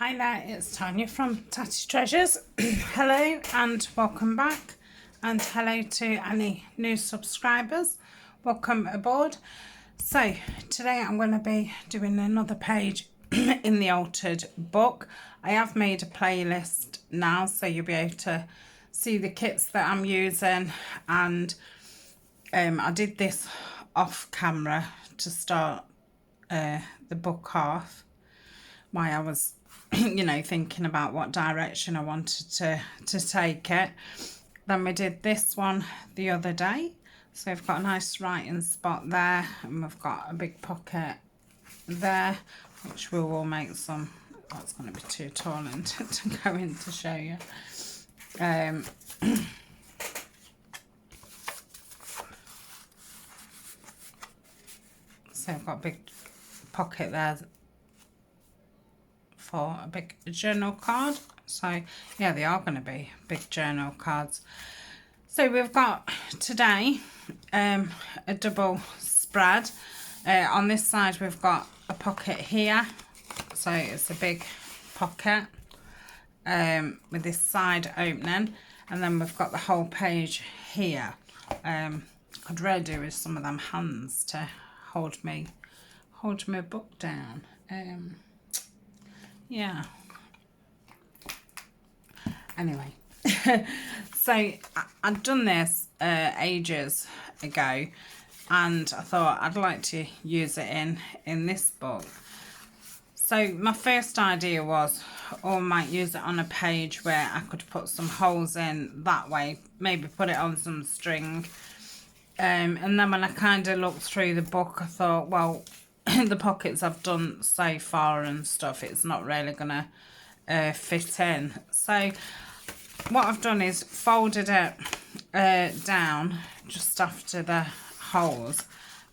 Hi there, it's Tania from Tatty Treasures. Hello and welcome back, and hello to any new subscribers. Welcome aboard. So today I'm going to be doing another page in the altered book. I have made a playlist now, so you'll be able to see the kits that I'm using, and I did this off camera to start the book off, while I was thinking about what direction I wanted to take it. Then we did this one the other day, so we've got a nice writing spot there, and we've got a big pocket there, which we will make some. That's going to be too tall and to go in to show you. So I've got a big pocket there for a big journal card. So yeah, they are going to be big journal cards. So we've got today a double spread. On this side we've got a pocket here, so it's a big pocket with this side opening, and then we've got the whole page here. I'd really do with some of them hands to hold my book down. Yeah, anyway. So I'd done this ages ago, and I thought I'd like to use it in this book. So my first idea was, I might use it on a page where I could put some holes in that way, maybe put it on some string. And then when I kind of looked through the book, I thought, well, the pockets I've done so far and stuff, it's not really gonna fit in. So what I've done is folded it down just after the holes,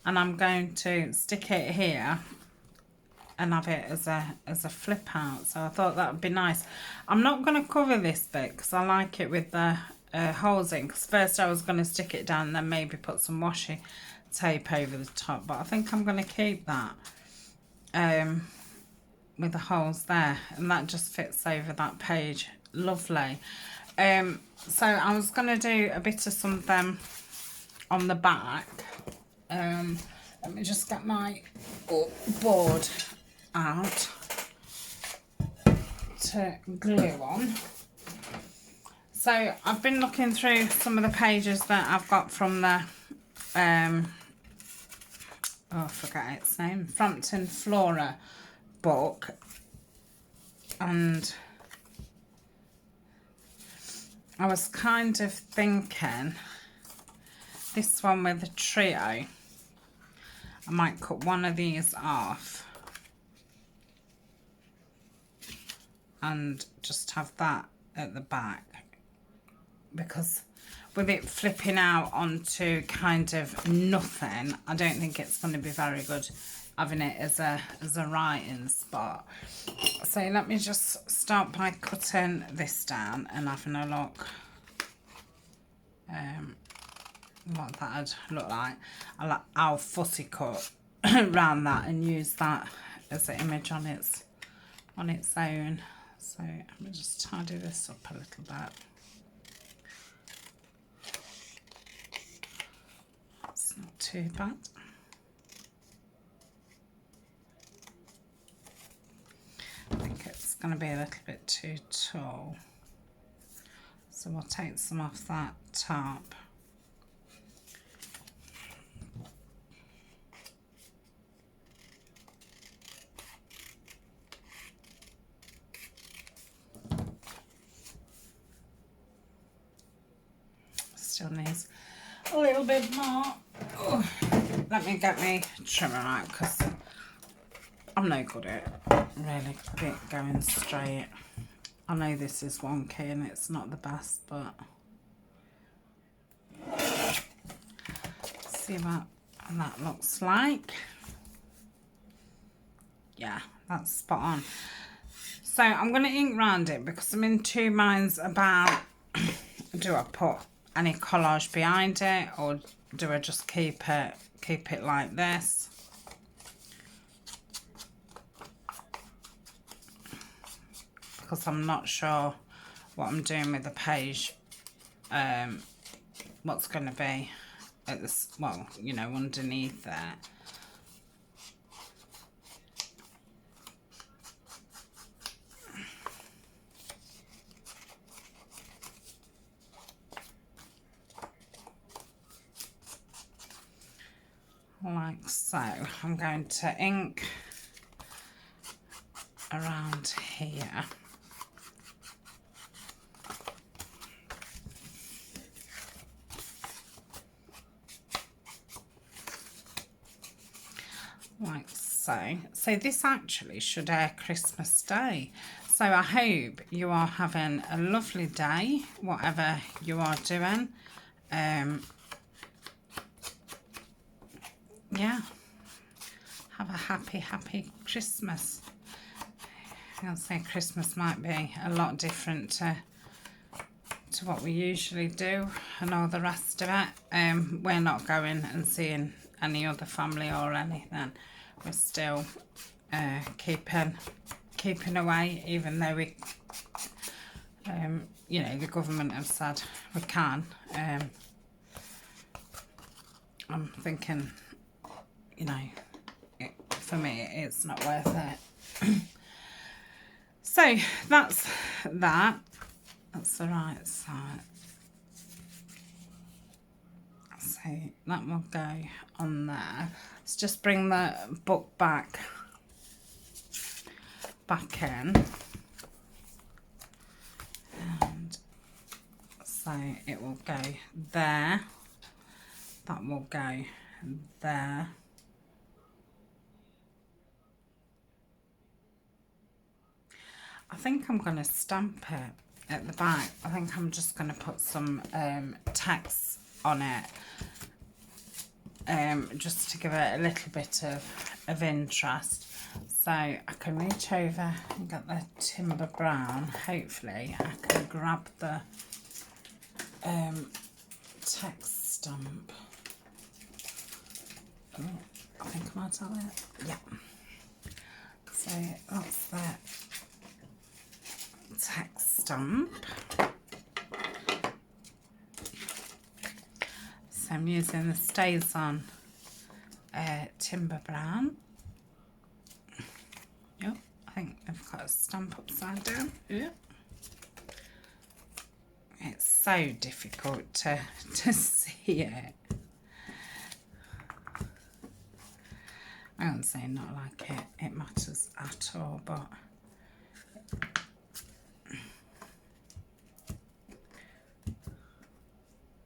and I'm going to stick it here and have it as a flip out. So I thought that would be nice. I'm not going to cover this bit because I like it with the holes in, because first I was going to stick it down and then maybe put some washi tape over the top, but I think I'm going to keep that with the holes there, and that just fits over that page lovely. So I was going to do a bit of something on the back. Let me just get my board out to glue on. So I've been looking through some of the pages that I've got from the I forget its name, Frampton Flora book, and I was kind of thinking this one with a trio, I might cut one of these off and just have that at the back, because with it flipping out onto kind of nothing, I don't think it's going to be very good having it as a writing spot. So let me just start by cutting this down and having a look what that'd look like. I'll fussy cut around that and use that as an image on its own. So let me just tidy this up a little bit. It's not too bad. I think it's going to be a little bit too tall, so we'll take some off that top. Still needs a little bit more. Oh, let me get my trimmer out, because I'm no good at really going straight. I know this is wonky and it's not the best, but see what that looks like. Yeah, that's spot on. So I'm going to ink round it because I'm in two minds about, do I put any collage behind it, or do I just keep it like this? because I'm not sure what I'm doing with the page, what's going to be at this, well, you know, underneath there. Like so. I'm going to ink around here. Like so. So this actually should air Christmas Day. So I hope you are having a lovely day, whatever you are doing. Yeah. Have a happy Christmas. I'll say Christmas might be a lot different to what we usually do and all the rest of it. We're not going and seeing any other family or anything. We're still keeping away, even though we, you know, the government have said we can. I'm thinking, you know, for me it's not worth it. So that's that. That's the right side. So that will go on there. Let's just bring the book back in. And so it will go there. That will go there. I think I'm going to stamp it at the back. I think I'm just going to put some text on it, just to give it a little bit of interest. So I can reach over and get the timber brown. Hopefully I can grab the text stamp. Oh, I think I might have it. Yeah. So that's the text stamp. So I'm using the Stays On timber brown. Yep, I think I've got a stamp upside down. Yep. It's so difficult to see it. I won't say not like it matters at all, but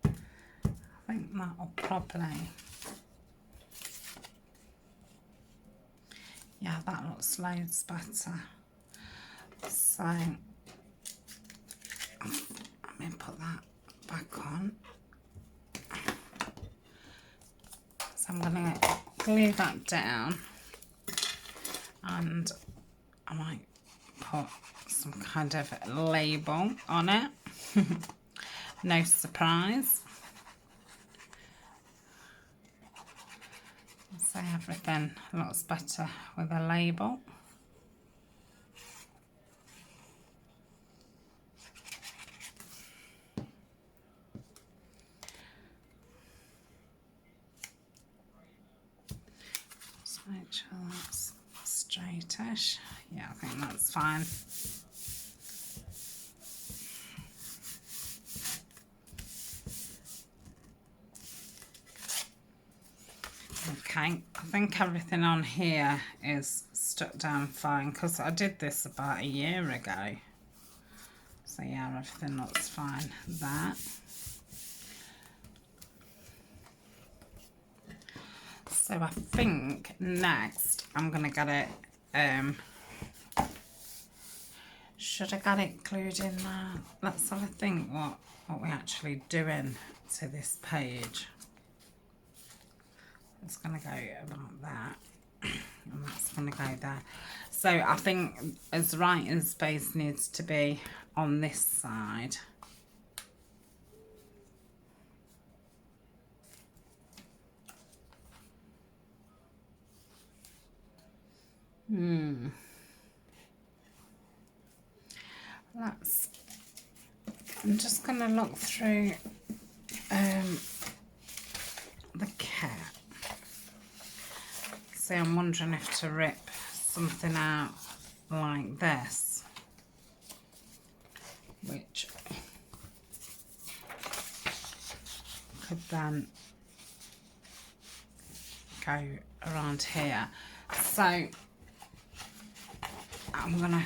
I think that'll probably, yeah, that looks loads better. So I'm going to put that back on. So I'm going to glue that down, and I might put some kind of label on it. No surprise. So everything looks better with a label. Just make sure that's straightish. Yeah, I think that's fine. Okay, I think everything on here is stuck down fine because I did this about a year ago. So yeah, everything looks fine there. So I think next I'm going to get it, should I get it glued in there? Let's have a think what we're actually doing to this page. It's going to go about that, and that's going to go there. So I think as writing space needs to be on this side. I'm just going to look through the kit. See, I'm wondering if to rip something out like this, which could then go around here. So I'm going to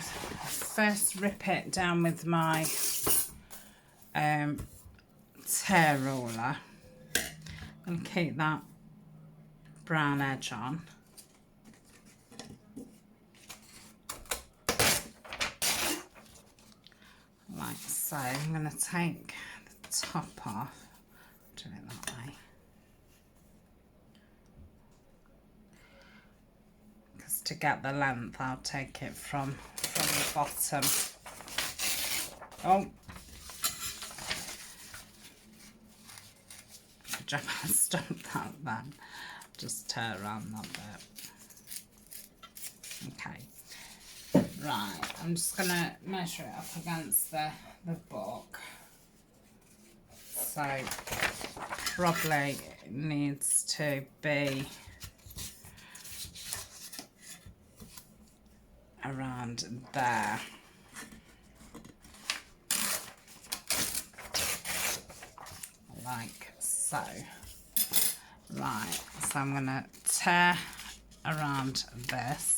first rip it down with my tear ruler. I'm going to keep that brown edge on. Like so. I'm going to take the top off, do it that way. Because to get the length, I'll take it from the bottom. Oh! Good job I stopped that then. Just tear around that bit. Okay. Right, I'm just going to measure it up against the book. So, probably needs to be around there. Like so. Right, so I'm going to tear around this.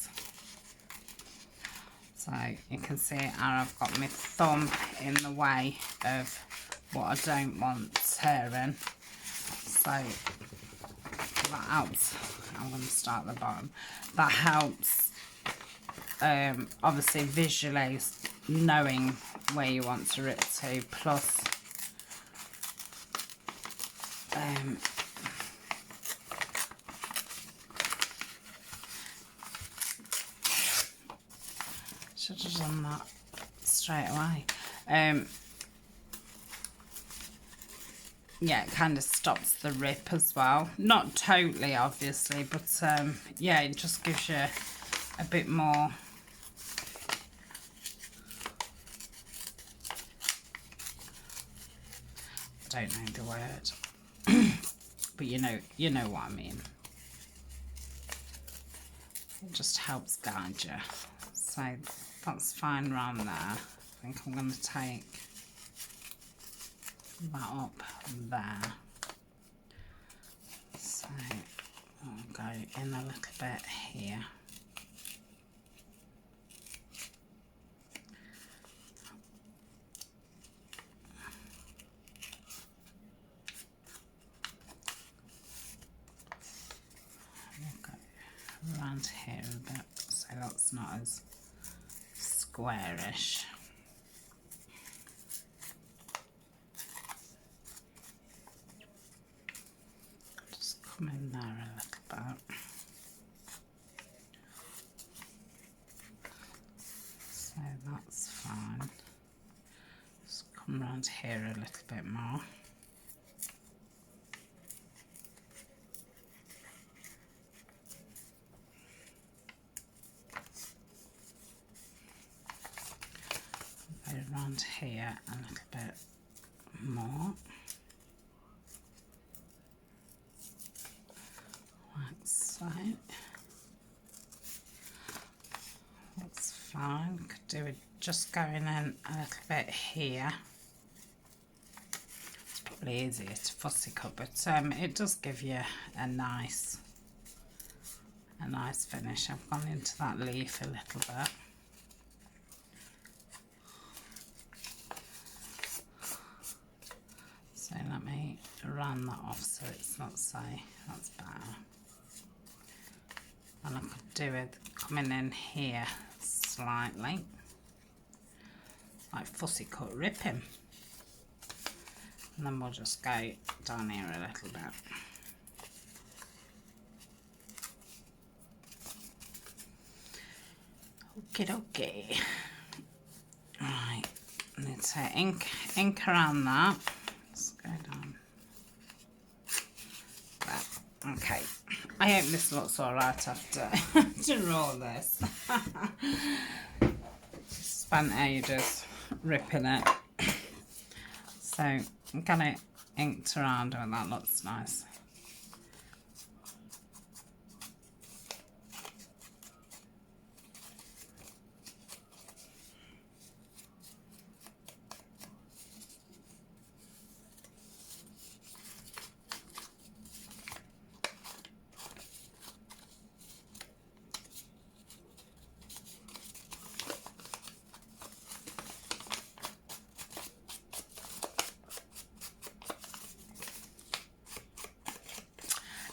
So you can see how I've got my thumb in the way of what I don't want tearing. So that helps. I'm going to start at the bottom. That helps, obviously, visually knowing where you want to rip to, plus should have done that straight away. Yeah, it kind of stops the rip as well. Not totally, obviously, but yeah, it just gives you a bit more. I don't know the word, but you know what I mean. It just helps guide you. So that's fine around there. I think I'm going to take that up there. So I'll go in a little bit here. We'll go around here a bit, so that's not as squarish. Just come in there a little bit. So that's fine. Just come around here a little bit more. Around here a little bit more, like so. That's fine. Could do it just going in a little bit here. It's probably easier to fussy cut, but it does give you a nice finish. I've gone into that leaf a little bit. So let me round that off so it's not so, that's better. And I could do it coming in here slightly, like fussy cut ripping. And then we'll just go down here a little bit. Okie dokie. Right, need to ink around that. Let's go down there. Okay, I hope this looks alright after to roll this. Spent ages ripping it. So I'm going to inked around and that looks nice.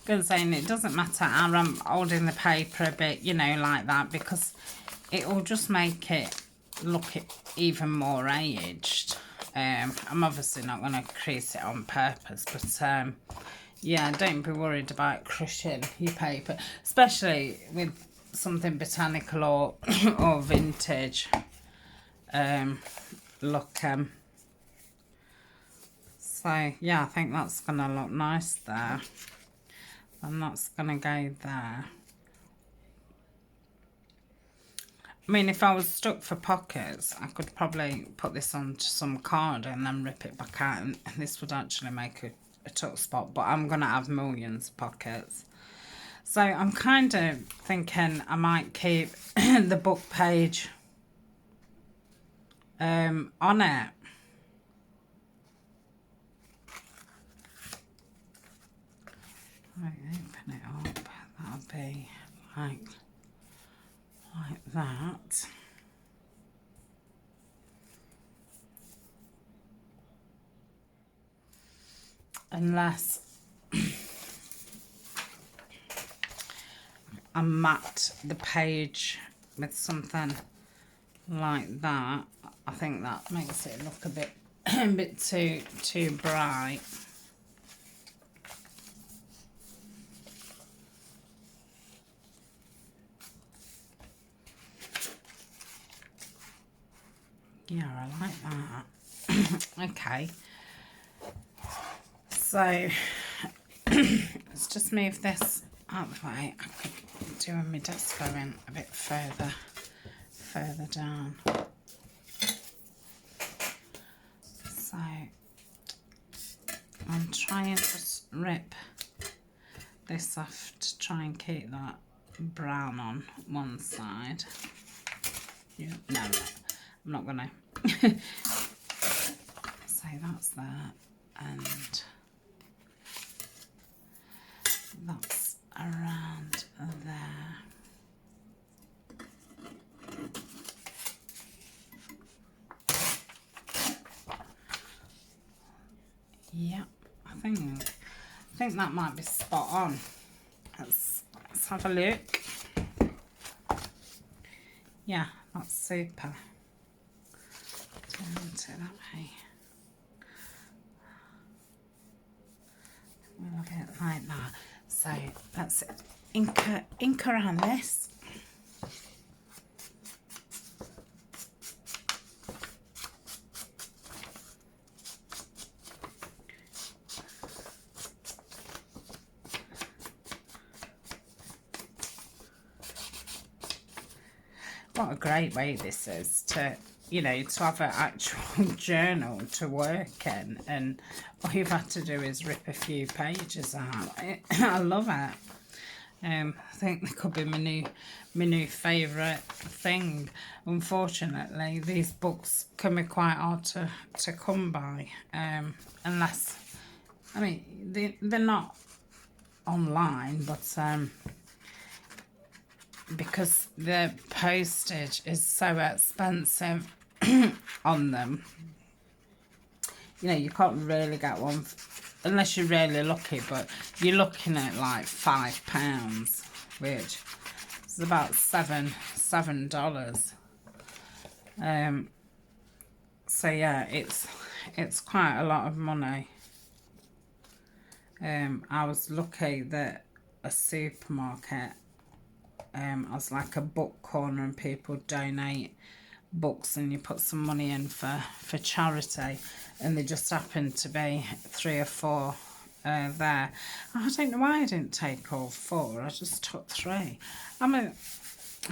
Good saying, it doesn't matter how I'm holding the paper a bit, you know, like that, because it will just make it look even more aged. I'm obviously not going to crease it on purpose, but yeah, don't be worried about crushing your paper, especially with something botanical or or vintage look. So yeah, I think that's going to look nice there. And that's going to go there. I mean, if I was stuck for pockets, I could probably put this onto some card and then rip it back out, and this would actually make a tuck spot, but I'm going to have millions of pockets. So I'm kind of thinking I might keep the book page on it. Right, open it up. That'll be like that. Unless I mat the page with something like that. I think that makes it look a bit too bright. Yeah, I like that. Okay. So let's just move this out of the way. I could do my desk going a bit further down. So I'm trying to just rip this off to try and keep that brown on one side. Yeah, no. I'm not gonna. So that's that, and that's around there. Yeah, I think that might be spot on. Let's have a look. Yeah, that's super. Turn it that way. We'll have it like that. So let's ink around this. What a great way this is to, you know, to have an actual journal to work in, and all you've had to do is rip a few pages out. I love it. I think that could be my new favourite thing. Unfortunately, these books can be quite hard to come by, unless, I mean, they're not online, but because the postage is so expensive on them, you know, you can't really get one unless you're really lucky, but you're looking at like £5, which is about $7. So yeah, it's quite a lot of money. I was lucky that a supermarket as like a book corner, and people donate books and you put some money in for charity, and there just happened to be 3 or 4 there. I don't know why I didn't take all 4. I just took 3. I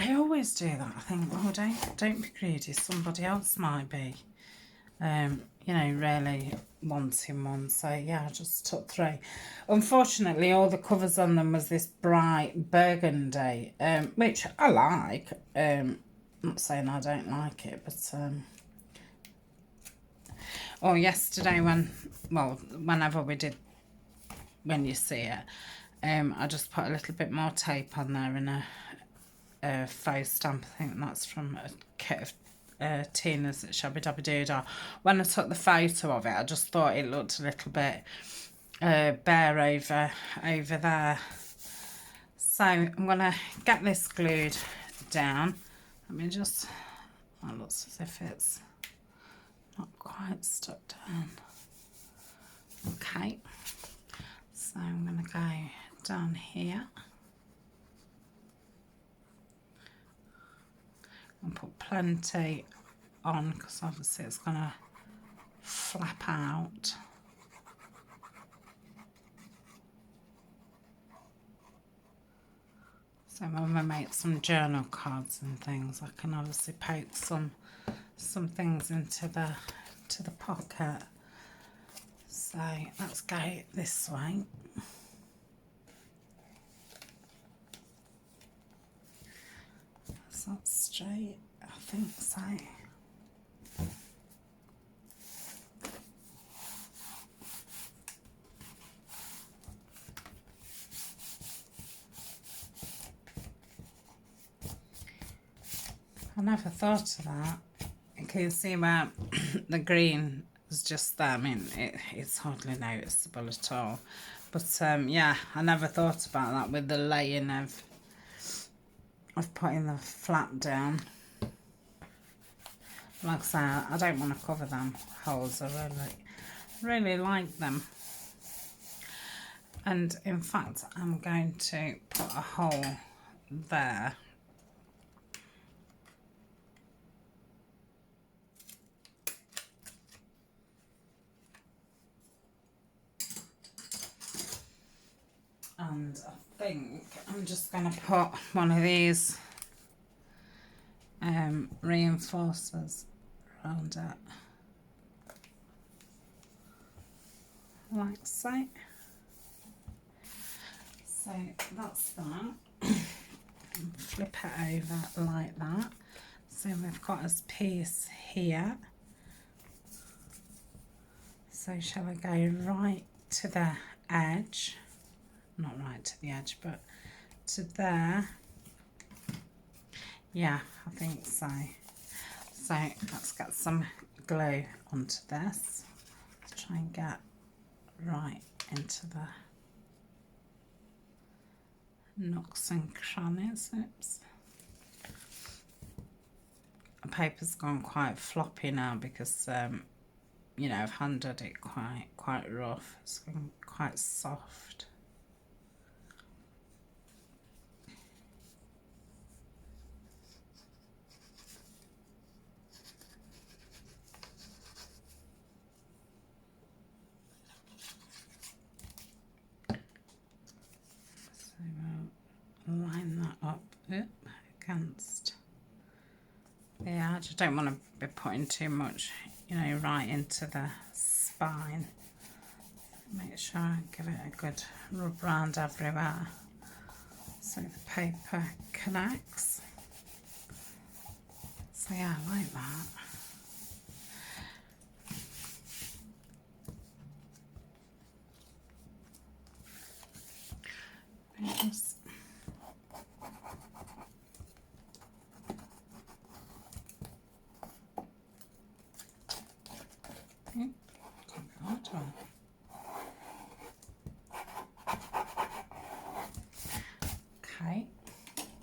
always do that. I think, oh, don't be greedy, somebody else might be. you know, really wanting one. So yeah, I just took 3. Unfortunately, all the covers on them was this bright burgundy, which I like. I'm not saying I don't like it, but or yesterday whenever we did, when you see it, I just put a little bit more tape on there and a faux stamp. I think that's from a kit of Tina's at Shabby Dabby Doodah. When I took the photo of it, I just thought it looked a little bit bare over there. So I'm gonna get this glued down. Let me just, that looks as if it's not quite stuck down. Okay, so I'm gonna go down here and put plenty on, because obviously it's gonna flap out. So when we make some journal cards and things, I can obviously poke some things into the pocket. So let's go this way. Is that straight? I think so. I never thought of that. You can see where the green is just there. I mean, it's hardly noticeable at all. But yeah, I never thought about that with the laying of putting the flap down. Like I say, I don't want to cover them holes. I really like them. And in fact, I'm going to put a hole there. And I think I'm just going to put one of these reinforcers around it, like so. So that's that. Flip it over like that. So we've got this piece here. So shall I go right to the edge? Not right to the edge, but to there. Yeah, I think so. So let's get some glue onto this. Let's try and get right into the nooks and crannies. Oops. The paper's gone quite floppy now because you know, I've handled it quite rough. It's gone quite soft. So we'll line that up against the edge. I don't want to be putting too much, you know, right into the spine. Make sure I give it a good rub round everywhere so the paper connects. So yeah, I like that. Just okay.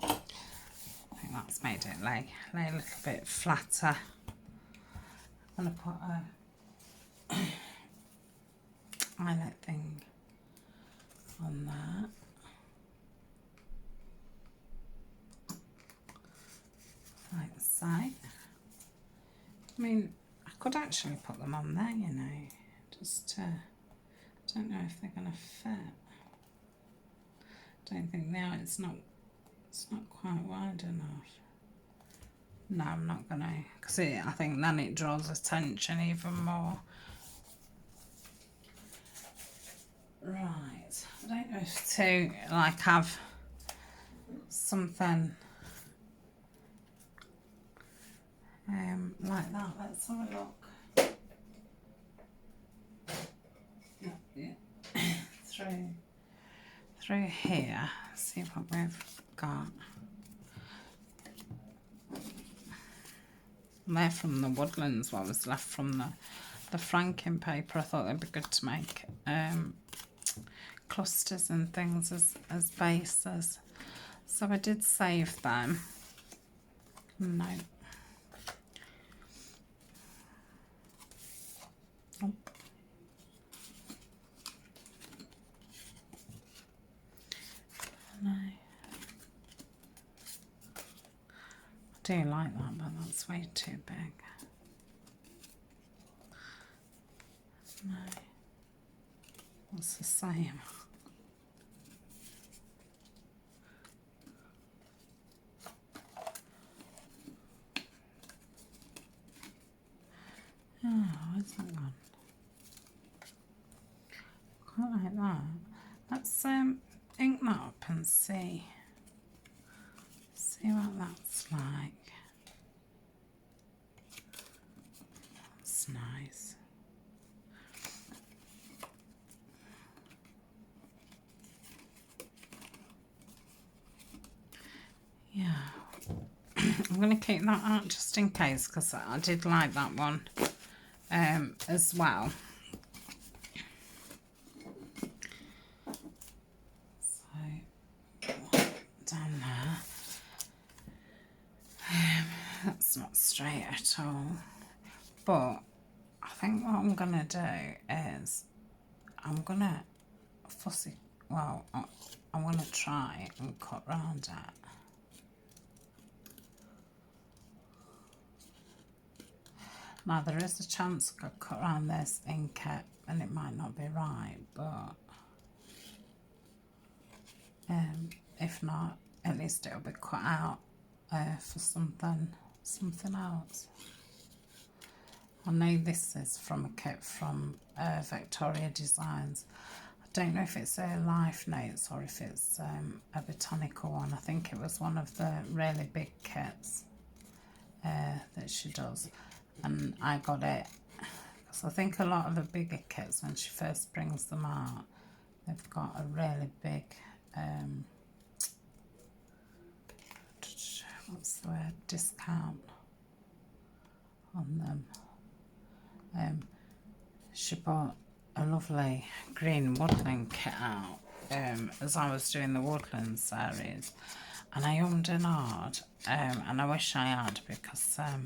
I think that's made it lay a little bit flatter. I'm going to put a eyelet thing on that. Like so. I mean, I could actually put them on there, you know, just I don't know if they're going to fit. Don't think now, it's not quite wide enough. No, I'm not going to, because I think then it draws attention even more. Right, I don't know if to like have something like that. Let's have a look. Yeah. through here, see what we've got. They're from the Woodlands, what was left from the franking paper. I thought they'd be good to make clusters and things as bases. So I did save them. No. Oh. No. I do like that, but that's way too big. No. It's the same. Oh, where's that gone? Quite like that. Let's ink that up and see what that's like. That's nice. Yeah. I'm going to keep that out just in case, because I did like that one as well. So, down there. That's not straight at all. But I think what I'm going to do is I'm going to fussy, well, I'm going to try and cut round it. Now there is a chance I could cut around this ink it and it might not be right, but if not, at least it'll be cut out for something else. I know this is from a kit from Victoria Designs. I don't know if it's a Life Notes or if it's a Botanical one. I think it was one of the really big kits that she does. And I got it because I think a lot of the bigger kits, when she first brings them out, they've got a really big what's the word, discount on them. She bought a lovely green woodland kit out as I was doing the woodland series, and I ummed and ahed, and I wish I had, because I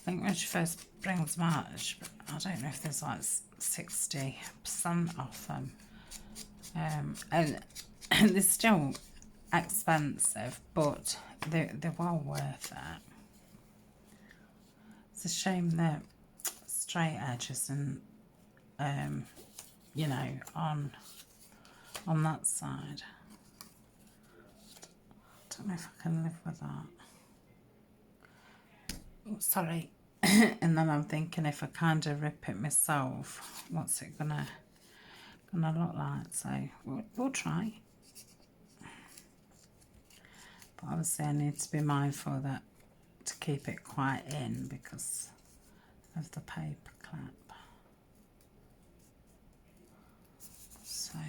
think when she first brings them out, I don't know if there's like 60% off them, and they're still expensive, but they're well worth it. It's a shame that straight edges and you know, on that side. I don't know if I can live with that. Oh, sorry. And then I'm thinking, if I kind of rip it myself, what's it gonna look like? So we'll try. But obviously I need to be mindful that to keep it quite in because of the paper clip. So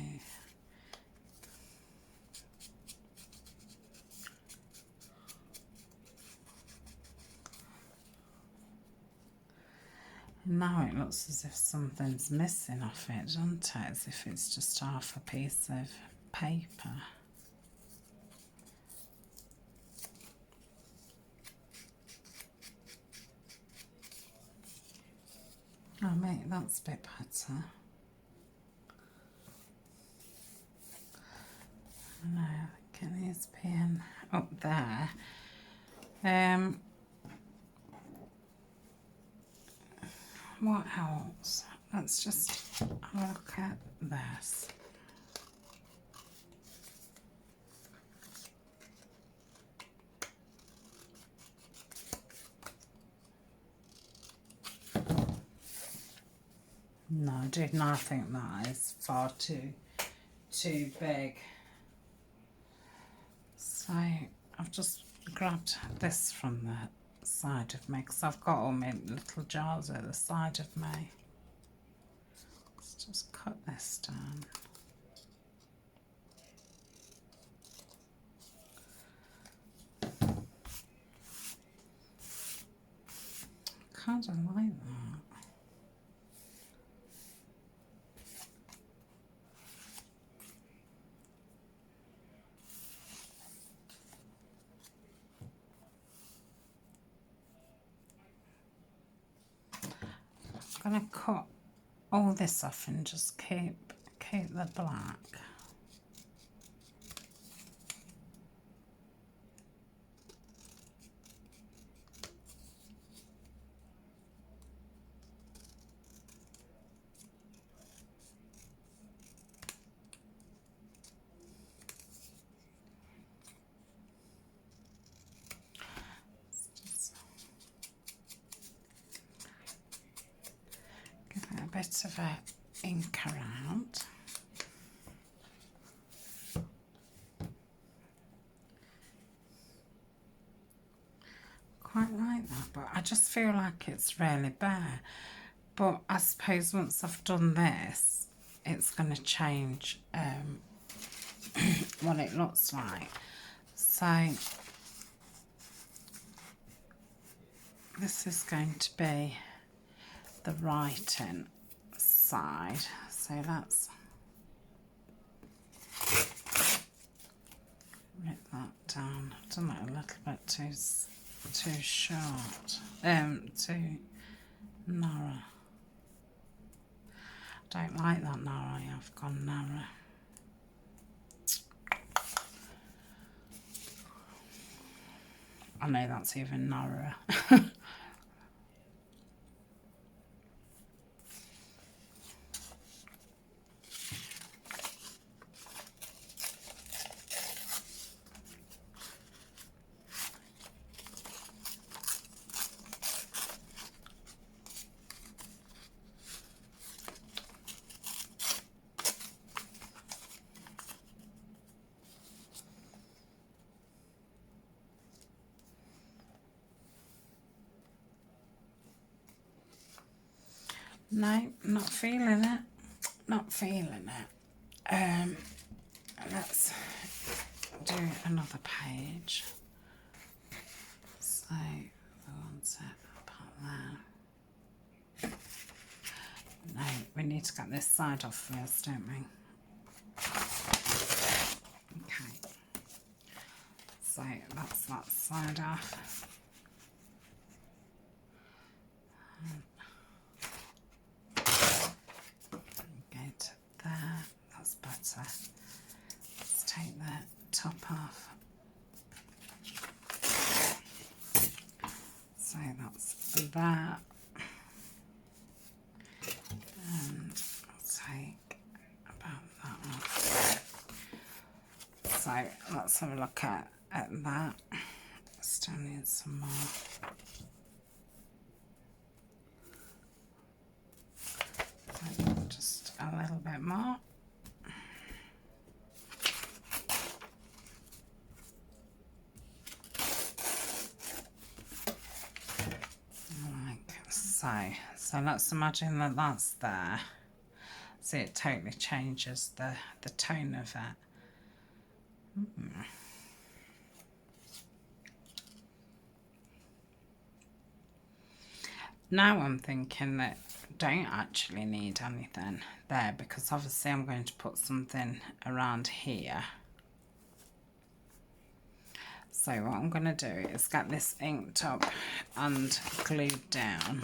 now it looks as if something's missing off it, doesn't it? As if it's just half a piece of paper. Oh mate, that's a bit better. No, I think it needs being up there. What else? Let's just have a look at this. No, I do not think that is far too big. So I've just grabbed this from the side of me because I've got all my little jars at the side of me. Let's just cut this down. Kind of like that. I'm going to cut all this off and just keep the black. Bit of a ink around. Quite like that, but I just feel like it's really bare. But I suppose once I've done this, it's going to change what it looks like. So this is going to be the writing side, so let's rip that down. I've done it a little bit too short, too narrow. Don't like that narrow. I've gone narrow. I know that's even narrower. No, not feeling it. Not feeling it. Let's do another page. So the ones that apart there. No, we need to get this side off first, don't we? Okay. So that's that side off. There, that's better. Let's take the top off. So that's that. And I'll take about that off. So let's have a look at that. Still need some more. Just a little bit more. Like so. So let's imagine that that's there. See, it totally changes the tone of it. Now I'm thinking that I don't actually need anything there because obviously I'm going to put something around here. So what I'm going to do is get this inked up and glued down.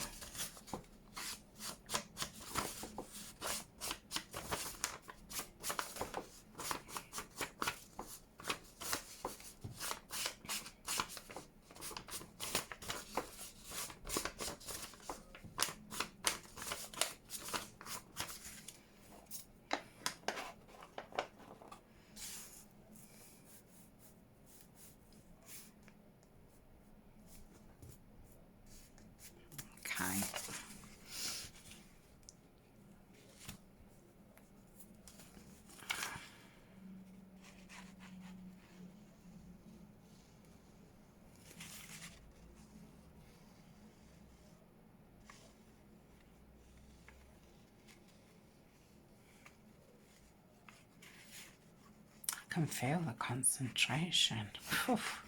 can feel the concentration. Oof.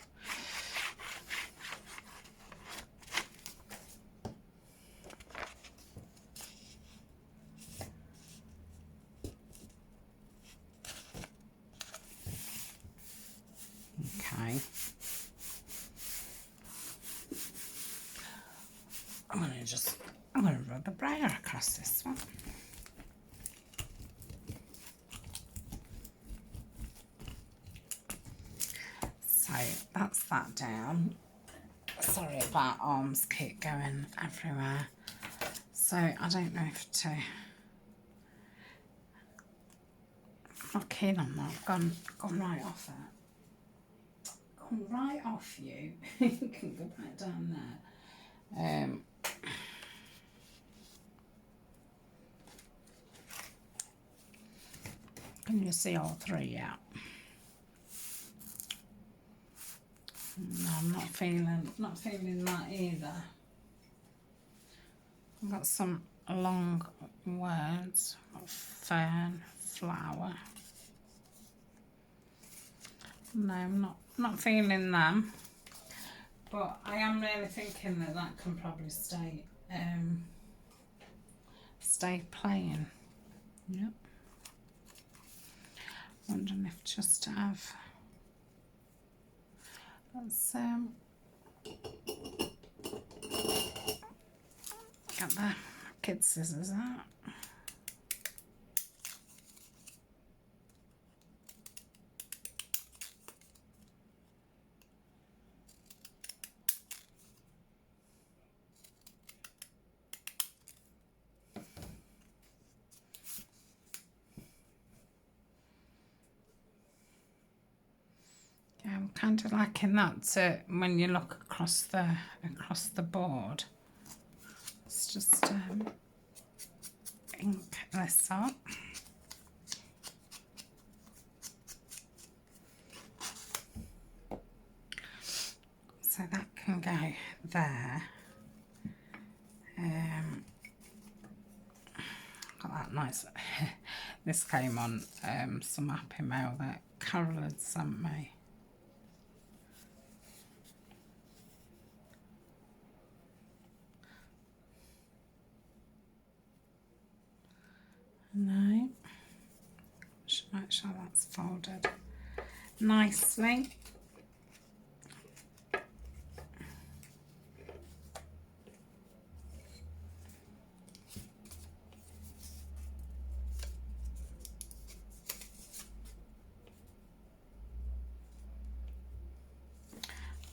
Okay. I'm gonna rub a brayer across this one. So that's that down. Sorry about arms keep going everywhere. So I don't know if to not keen on that. Gone right off it. Gone right off you. You can go back down there. Can you see all three yet? No, I'm not feeling that either. I've got some long words. Fern, flower. No, I'm not feeling them. But I am really thinking that can probably stay plain. Yep. Wondering if just to have, let's get the kid scissors out. I'm kind of liking that when you look across the board. Let's just ink this up. So that can go there. Got that nice. This came on some Happy Mail that Carol had sent me. No, should make sure that's folded nicely.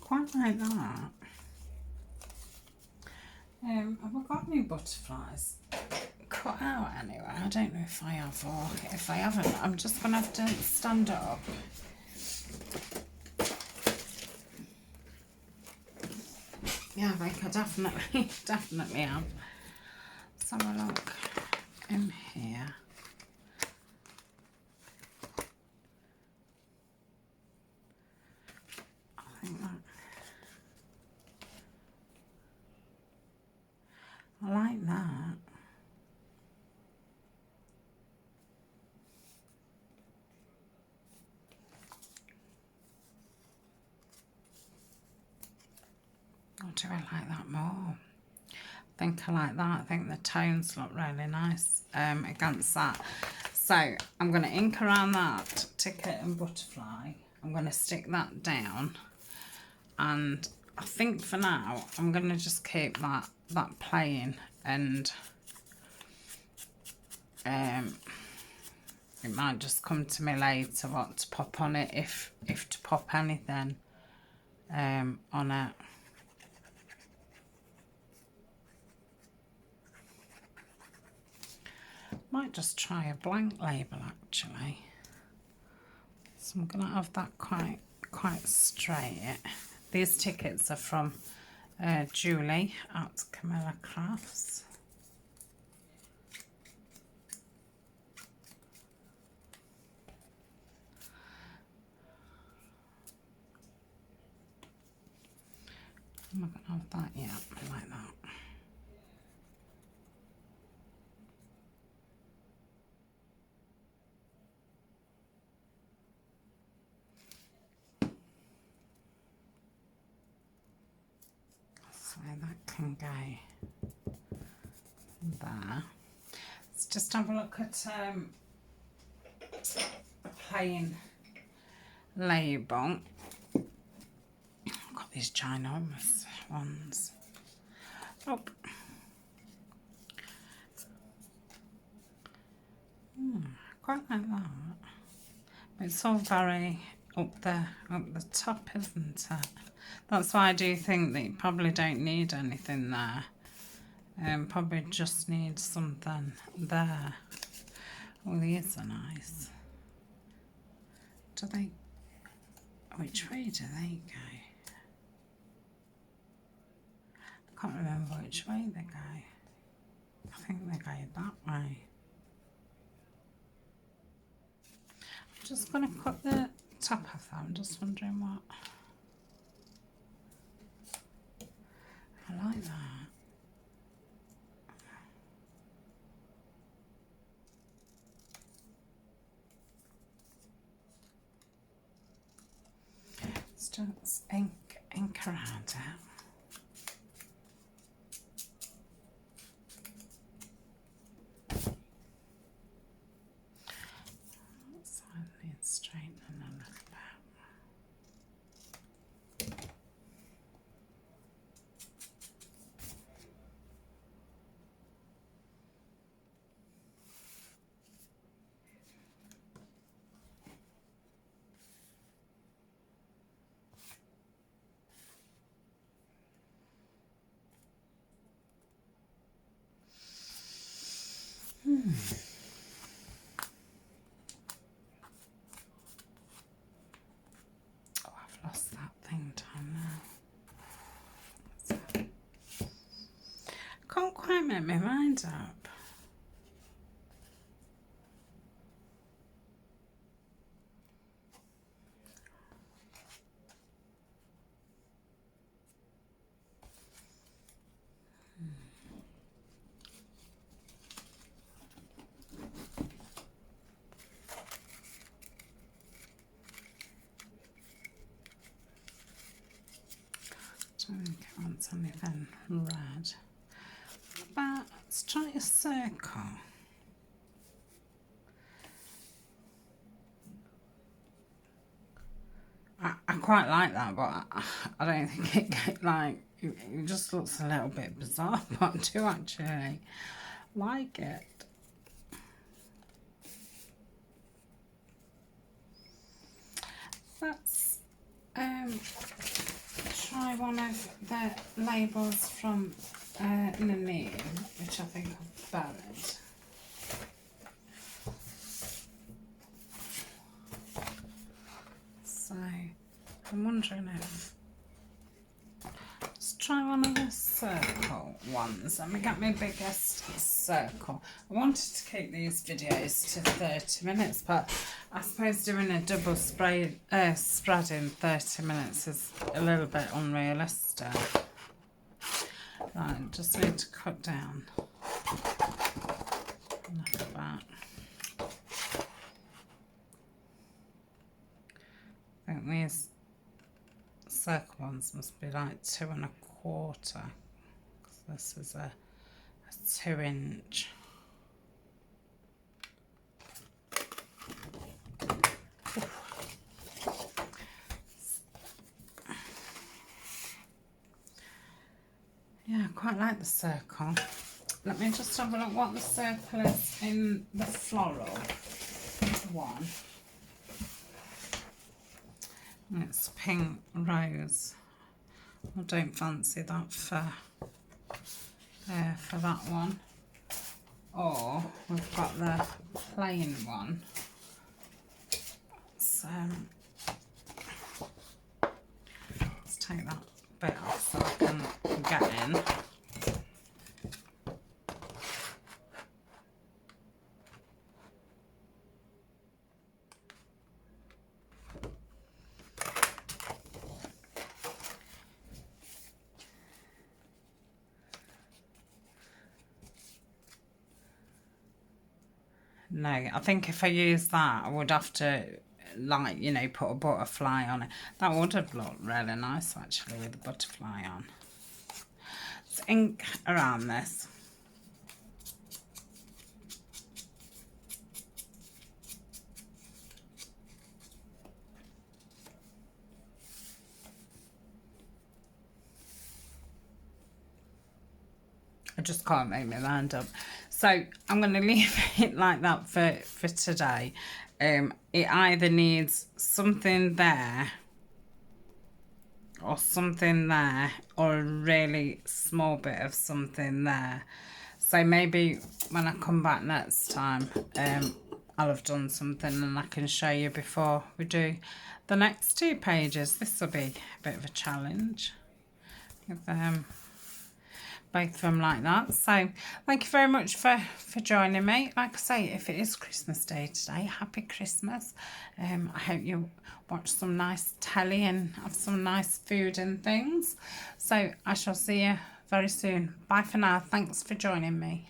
Quite like that. Have I got any butterflies cut out anywhere? I don't know if I have, or if I haven't, I'm just gonna have to stand up. Yeah, I think I definitely have. Let's have a look in here. I think that. I like that. Or do I like that more? I think I like that. I think the tones look really nice against that. So I'm going to ink around that ticket and butterfly. I'm going to stick that down. And I think for now, I'm going to just keep that plain, and it might just come to me later what to pop on it, if to pop anything on it. Might just try a blank label actually. So I'm going to have that quite straight. These tickets are from Julie at Camilla Crafts. I'm not going to have that yet, like that. that can go there. Let's just have a look at a plain label. I've got these ginormous ones. Oh. Quite like that. It's all very up the top, isn't it? That's why I do think that you probably don't need anything there. Probably just need something there. Oh, these are nice. Do they? Which way do they go? I can't remember which way they go. I think they go that way. I'm just going to cut the top of that. I'm just wondering what. I like that. Let's just ink around it. Straightening a little bit. Lost that thing down there. Can't quite make my mind up. I don't think it wants anything red. But let's try a circle. I quite like that, but I don't think it just looks a little bit bizarre, but I do actually like it. Let's try one of the labels from Nanine, which I think I've buried. So I'm wondering if let's try one of the circle ones. Let me get my biggest circle. I wanted to keep these videos to 30 minutes, but I suppose doing a double spread in 30 minutes is a little bit unrealistic. Right, just need to cut down like that. I think these circle ones must be like 2 1/4, because this is a 2-inch. Yeah, I quite like the circle. Let me just have a look what the circle is in the floral one. And it's pink rose. I don't fancy that for that one. Or we've got the plain one. So let's take that bit off so I can get in. No, I think if I use that, I would have to, like, you know, put a butterfly on it. That would have looked really nice, actually, with the butterfly on. just ink around this. I just can't make my mind up. So I'm going to leave it like that for today. It either needs something there or something there, or a really small bit of something there. So maybe when I come back next time, I'll have done something and I can show you before we do the next 2 pages. This will be a bit of a challenge with both of them like that. So thank you very much for joining me. Like I say, if it is Christmas Day today, happy Christmas. I hope you watch some nice telly and have some nice food and things. So I shall see you very soon. Bye for now. Thanks for joining me.